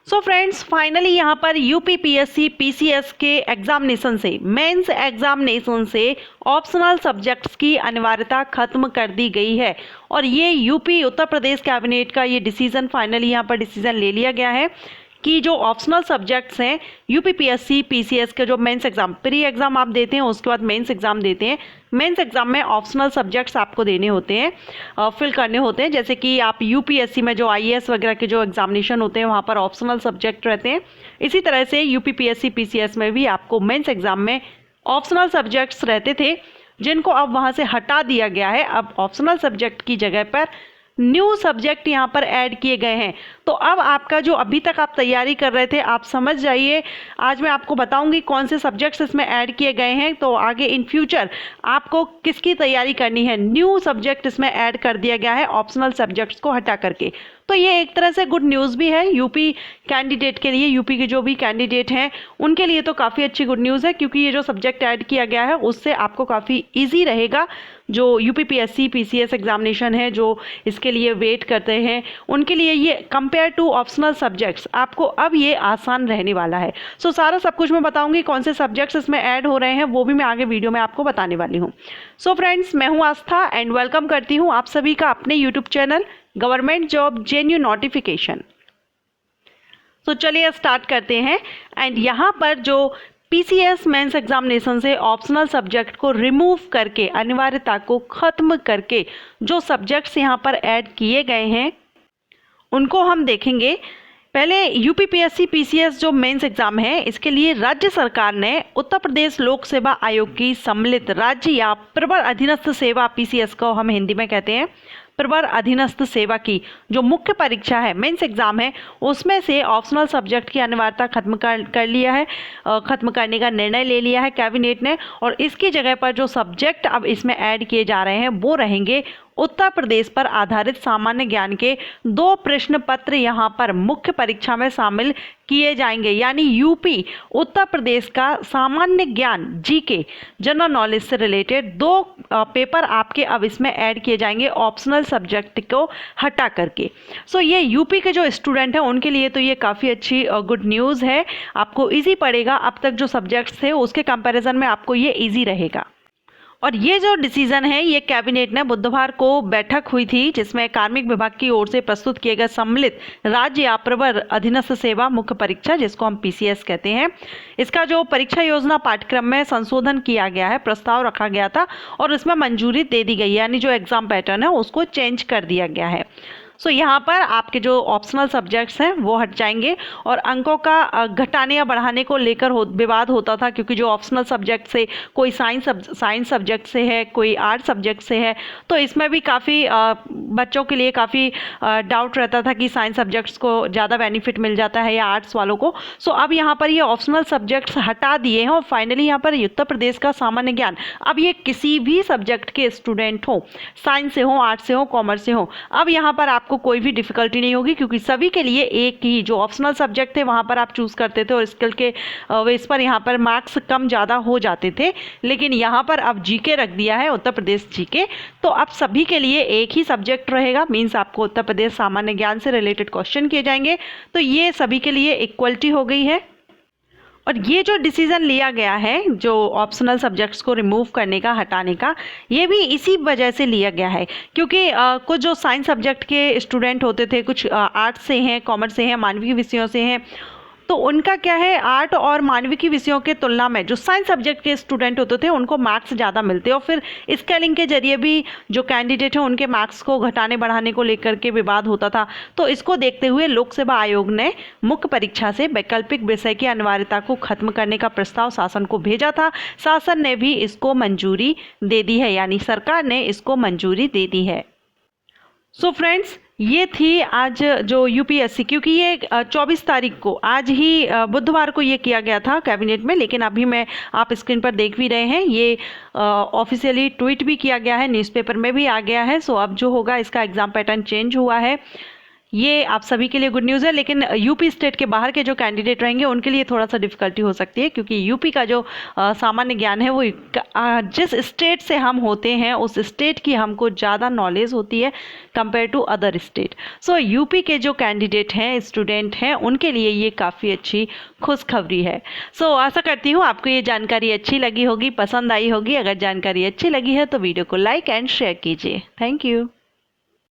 So friends, finally यहाँ पर UPPSC PCS के एग्जामिनेशन से, मेंस एग्जामिनेशन से ऑप्शनल सब्जेक्ट्स की अनिवार्यता खत्म कर दी गई है। और ये यूपी उत्तर प्रदेश कैबिनेट का ये डिसीजन, फाइनली यहाँ पर डिसीजन ले लिया गया है कि जो ऑप्शनल सब्जेक्ट्स हैं यूपीपीएससी पीसीएस के, जो मेंस एग्जाम, प्री एग्जाम आप देते हैं, उसके बाद मेंस एग्जाम देते हैं। मेंस एग्जाम में ऑप्शनल सब्जेक्ट्स आपको देने होते हैं, फिल करने होते हैं। जैसे कि आप यूपीएससी में जो आईएएस वगैरह के जो एग्जामिनेशन होते हैं वहाँ पर ऑप्शनल सब्जेक्ट रहते हैं, इसी तरह से यूपीपीएससी पीसीएस में भी आपको मेंस एग्जाम में ऑप्शनल सब्जेक्ट्स रहते थे, जिनको अब वहाँ से हटा दिया गया है। अब ऑप्शनल सब्जेक्ट की जगह पर न्यू सब्जेक्ट यहाँ पर ऐड किए गए हैं। तो अब आपका जो अभी तक आप तैयारी कर रहे थे, आप समझ जाइए, आज मैं आपको बताऊंगी कौन से सब्जेक्ट्स इसमें ऐड किए गए हैं। तो आगे इन फ्यूचर आपको किसकी तैयारी करनी है, न्यू सब्जेक्ट इसमें ऐड कर दिया गया है ऑप्शनल सब्जेक्ट्स को हटा करके। तो ये एक तरह से गुड न्यूज़ भी है यूपी कैंडिडेट के लिए, यूपी के जो भी कैंडिडेट हैं उनके लिए तो काफ़ी अच्छी गुड न्यूज़ है, क्योंकि ये जो सब्जेक्ट ऐड किया गया है उससे आपको काफ़ी ईजी रहेगा। जो यूपीपीएससी पीसीएस एग्जामिनेशन है, जो इसके लिए वेट करते हैं, उनके लिए ये कंपेयर टू ऑप्शनल सब्जेक्ट्स आपको अब ये आसान रहने वाला है। सो सारा सब कुछ मैं बताऊंगी, कौन से सब्जेक्ट्स इसमें ऐड हो रहे हैं वो भी मैं आगे वीडियो में आपको बताने वाली हूँ। सो फ्रेंड्स, मैं हूँ आस्था एंड वेलकम करती हूँ आप सभी का अपने YouTube channel government job जेन्यू notification. तो चलिए स्टार्ट करते हैं। एंड यहाँ पर जो पीसीएस मेंस एग्जामिनेशन से ऑप्शनल सब्जेक्ट को रिमूव करके, अनिवार्यता को खत्म करके जो सब्जेक्ट्स यहाँ पर ऐड किए गए हैं उनको हम देखेंगे। पहले यूपीपीएससी पीसीएस जो मेंस एग्जाम है, इसके लिए राज्य सरकार ने उत्तर प्रदेश लोक सेवा आयोग की सम्मिलित राज्य या प्रवर अधीनस्थ सेवा, पीसीएस को हम हिंदी में कहते हैं, प्रवर अधीनस्थ सेवा की जो मुख्य परीक्षा है, मेंस एग्जाम है, उसमें से ऑप्शनल सब्जेक्ट की अनिवार्यता खत्म कर लिया है, खत्म करने का निर्णय ले लिया है कैबिनेट ने। और इसकी जगह पर जो सब्जेक्ट अब इसमें ऐड किए जा रहे हैं वो रहेंगे उत्तर प्रदेश पर आधारित सामान्य ज्ञान के 2 प्रश्न पत्र यहाँ पर मुख्य परीक्षा में शामिल किए जाएंगे। यानी यूपी उत्तर प्रदेश का सामान्य ज्ञान, जीके, जनरल नॉलेज से रिलेटेड 2 पेपर आपके अब इसमें ऐड किए जाएंगे ऑप्शनल सब्जेक्ट को हटा करके। सो ये यूपी के जो स्टूडेंट हैं उनके लिए तो ये काफ़ी अच्छी गुड न्यूज़ है। आपको ईजी पड़ेगा, अब तक जो सब्जेक्ट्स थे उसके कंपैरिजन में आपको ये ईजी रहेगा। और ये जो डिसीजन है ये कैबिनेट ने बुधवार को बैठक हुई थी, जिसमें कार्मिक विभाग की ओर से प्रस्तुत किए गए सम्मिलित राज्य या प्रवर अधीनस्थ सेवा मुख्य परीक्षा, जिसको हम पीसीएस कहते हैं, इसका जो परीक्षा योजना पाठ्यक्रम में संशोधन किया गया है, प्रस्ताव रखा गया था और इसमें मंजूरी दे दी गई, यानी जो एग्जाम पैटर्न है उसको चेंज कर दिया गया है। सो यहाँ पर आपके जो ऑप्शनल सब्जेक्ट्स हैं वो हट जाएंगे और अंकों का घटाने या बढ़ाने को लेकर विवाद होता था, क्योंकि जो ऑप्शनल सब्जेक्ट से कोई साइंस सब्जेक्ट से है, कोई आर्ट सब्जेक्ट से है, तो इसमें भी काफ़ी बच्चों के लिए काफ़ी डाउट रहता था कि साइंस सब्जेक्ट्स को ज़्यादा बेनिफिट मिल जाता है या आर्ट्स वालों को। सो अब यहाँ पर ये ऑप्शनल सब्जेक्ट्स हटा दिए हैं और फाइनली यहाँ पर उत्तर प्रदेश का सामान्य ज्ञान, अब ये किसी भी सब्जेक्ट के स्टूडेंट हो, साइंस से हो, आर्ट्स से हो, कॉमर्स से हो, अब यहाँ पर आपको कोई भी डिफिकल्टी नहीं होगी, क्योंकि सभी के लिए एक ही जो ऑप्शनल सब्जेक्ट थे वहाँ पर आप चूज़ करते थे और स्किल के बेस पर यहाँ पर मार्क्स कम ज़्यादा हो जाते थे। लेकिन यहाँ पर अब जीके रख दिया है, उत्तर प्रदेश जीके, तो अब सभी के लिए एक ही सब्जेक्ट रहेगा। मीन्स आपको उत्तर प्रदेश सामान्य ज्ञान से रिलेटेड क्वेश्चन किए जाएंगे, तो ये सभी के लिए इक्वलिटी हो गई है। और ये जो डिसीज़न लिया गया है जो ऑप्शनल सब्जेक्ट्स को रिमूव करने का, हटाने का, ये भी इसी वजह से लिया गया है, क्योंकि कुछ जो साइंस सब्जेक्ट के स्टूडेंट होते थे, कुछ आर्ट्स से हैं, कॉमर्स से हैं, मानविक विषयों से हैं, तो उनका क्या है, आर्ट और मानविकी विषयों के तुलना में जो साइंस सब्जेक्ट के स्टूडेंट होते थे उनको मार्क्स ज़्यादा मिलते और फिर स्केलिंग के जरिए भी जो कैंडिडेट हैं उनके मार्क्स को घटाने बढ़ाने को लेकर के विवाद होता था। तो इसको देखते हुए लोक सेवा आयोग ने मुख्य परीक्षा से वैकल्पिक विषय की अनिवार्यता को खत्म करने का प्रस्ताव शासन को भेजा था। शासन ने भी इसको मंजूरी दे दी है, यानी सरकार ने इसको मंजूरी दे दी है। सो फ्रेंड्स, ये थी आज जो यूपीएससी, क्योंकि ये 24 तारीख को, आज ही बुधवार को ये किया गया था कैबिनेट में, लेकिन अभी मैं आप स्क्रीन पर देख भी रहे हैं, ये ऑफिशियली ट्वीट भी किया गया है, न्यूज़पेपर में भी आ गया है। सो अब जो होगा, इसका एग्ज़ाम पैटर्न चेंज हुआ है। ये आप सभी के लिए गुड न्यूज़ है, लेकिन यूपी स्टेट के बाहर के जो कैंडिडेट रहेंगे उनके लिए थोड़ा सा डिफिकल्टी हो सकती है, क्योंकि यूपी का जो सामान्य ज्ञान है वो जिस स्टेट से हम होते हैं उस स्टेट की हमको ज़्यादा नॉलेज होती है compare to other state. So UP के जो कैंडिडेट हैं, स्टूडेंट हैं, उनके लिए ये काफ़ी अच्छी खुशखबरी है। सो आशा करती हूँ आपको ये जानकारी अच्छी लगी होगी, पसंद आई होगी। अगर जानकारी अच्छी लगी है तो वीडियो को लाइक एंड शेयर कीजिए। Thank you.